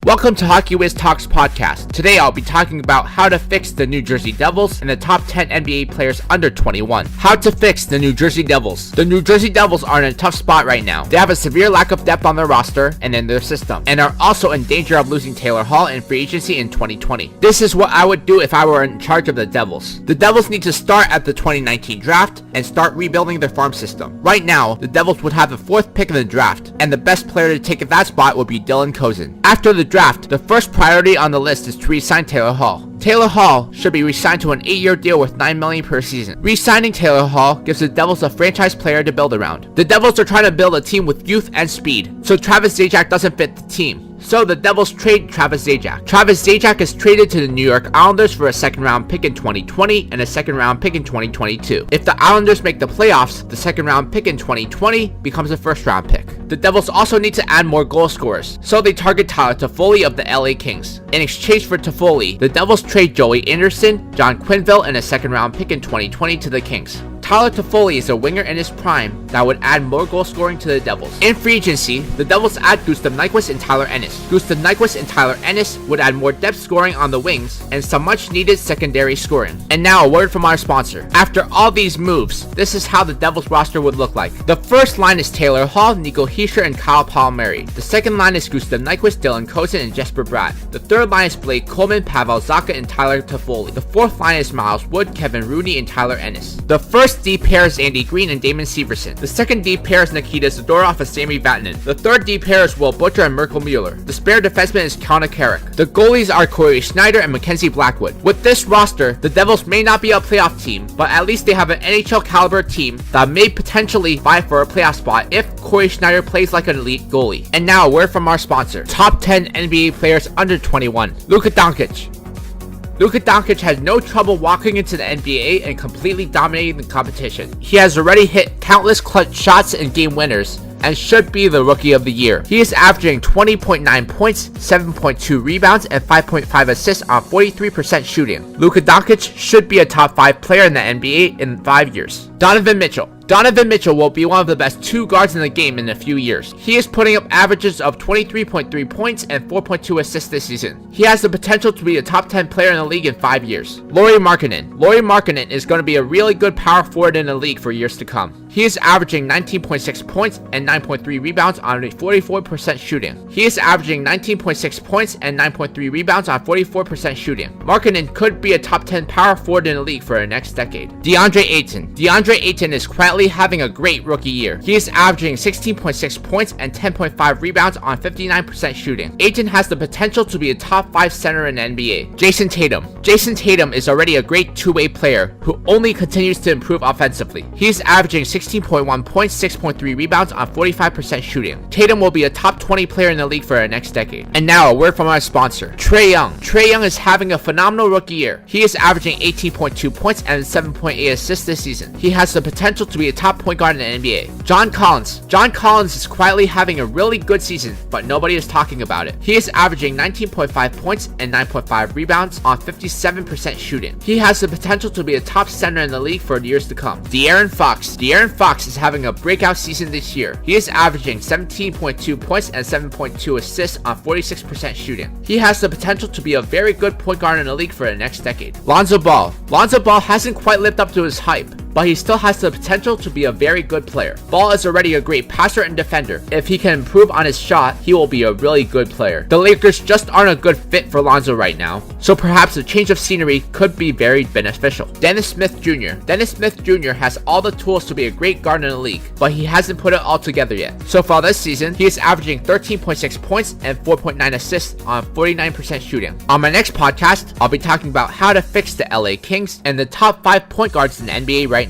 Welcome to Hockeywiztalks podcast. Today I'll be talking about how to fix the New Jersey Devils and the top 10 NBA players under 21. How to fix the New Jersey Devils. The New Jersey Devils are in a tough spot right now. They have a severe lack of depth on their roster and in their system, and are also in danger of losing Taylor Hall in free agency in 2020. This is what I would do if I were in charge of the Devils. The Devils need to start at the 2019 draft and start rebuilding their farm system. Right now, the Devils would have the 4th pick in the draft, and the best player to take that spot would be Dylan Kozin. After the draft, the first priority on the list is to re-sign Taylor Hall. Taylor Hall should be re-signed to an 8-year deal worth $9 million per season. Re-signing Taylor Hall gives the Devils a franchise player to build around. The Devils are trying to build a team with youth and speed, so Travis Zajac doesn't fit the team. So the Devils trade Travis Zajac. Travis Zajac is traded to the New York Islanders for a 2nd round pick in 2020 and a 2nd round pick in 2022. If the Islanders make the playoffs, the 2nd round pick in 2020 becomes a 1st round pick. The Devils also need to add more goal scorers, so they target Tyler Toffoli of the LA Kings. In exchange for Toffoli, the Devils trade Joey Anderson, John Quenneville, and a 2nd round pick in 2020 to the Kings. Tyler Toffoli is a winger in his prime that would add more goal scoring to the Devils. In free agency, the Devils add Gustav Nyquist and Tyler Ennis. Gustav Nyquist and Tyler Ennis would add more depth scoring on the wings and some much needed secondary scoring. And now a word from our sponsor. After all these moves, this is how the Devils roster would look like. The first line is Taylor Hall, Nico Hischier, and Kyle Palmieri. The second line is Gustav Nyquist, Dylan Kozin, and Jesper Bratt. The third line is Blake Coleman, Pavel Zacha, and Tyler Toffoli. The fourth line is Miles Wood, Kevin Rooney, and Tyler Ennis. The first D pair is Andy Green and Damon Severson. The second D pair is Nikita Zadorov and Sami Vatanen. The third D pair is Will Butcher and Mirko Mueller. The spare defenseman is Connor Carrick. The goalies are Corey Schneider and Mackenzie Blackwood. With this roster, the Devils may not be a playoff team, but at least they have an NHL caliber team that may potentially vie for a playoff spot if Corey Schneider plays like an elite goalie. And now a word from our sponsor. Top 10 NBA players under 21. Luka Doncic. Luka Doncic has no trouble walking into the NBA and completely dominating the competition. He has already hit countless clutch shots and game winners, and should be the Rookie of the Year. He is averaging 20.9 points, 7.2 rebounds, and 5.5 assists on 43% shooting. Luka Doncic should be a top 5 player in the NBA in 5 years. Donovan Mitchell. Donovan Mitchell will be one of the best 2 guards in the game in a few years. He is putting up averages of 23.3 points and 4.2 assists this season. He has the potential to be a top 10 player in the league in 5 years. Lauri Markkanen. Lauri Markkanen is going to be a really good power forward in the league for years to come. He is averaging 19.6 points and 9.3 rebounds on 44% shooting. He is averaging 19.6 points and 9.3 rebounds on 44% shooting. Markkanen could be a top 10 power forward in the league for the next decade. DeAndre Ayton. DeAndre Ayton is quietly having a great rookie year. He is averaging 16.6 points and 10.5 rebounds on 59% shooting. Ayton has the potential to be a top 5 center in the NBA. Jason Tatum. Jason Tatum is already a great two-way player who only continues to improve offensively. He is averaging 16.1 points, 6.3 rebounds on 45% shooting. Tatum will be a top 20 player in the league for the next decade. And now a word from our sponsor. Trey Young. Trey Young is having a phenomenal rookie year. He is averaging 18.2 points and 7.8 assists this season. He has the potential to be a top point guard in the NBA. John Collins. John Collins is quietly having a really good season, but nobody is talking about it. He is averaging 19.5 points and 9.5 rebounds on 57% shooting. He has the potential to be a top center in the league for years to come. De'Aaron Fox. De'Aaron Fox is having a breakout season this year. He is averaging 17.2 points and 7.2 assists on 46% shooting. He has the potential to be a very good point guard in the league for the next decade. Lanza Ball. Lanza Ball hasn't quite lived up to his hype, but he still has the potential to be a very good player. Ball is already a great passer and defender. If he can improve on his shot, he will be a really good player. The Lakers just aren't a good fit for Lonzo right now, so perhaps a change of scenery could be very beneficial. Dennis Smith Jr. Dennis Smith Jr. has all the tools to be a great guard in the league, but he hasn't put it all together yet. So far this season, he is averaging 13.6 points and 4.9 assists on 49% shooting. On my next podcast, I'll be talking about how to fix the LA Kings and the top 5 point guards in the NBA right now.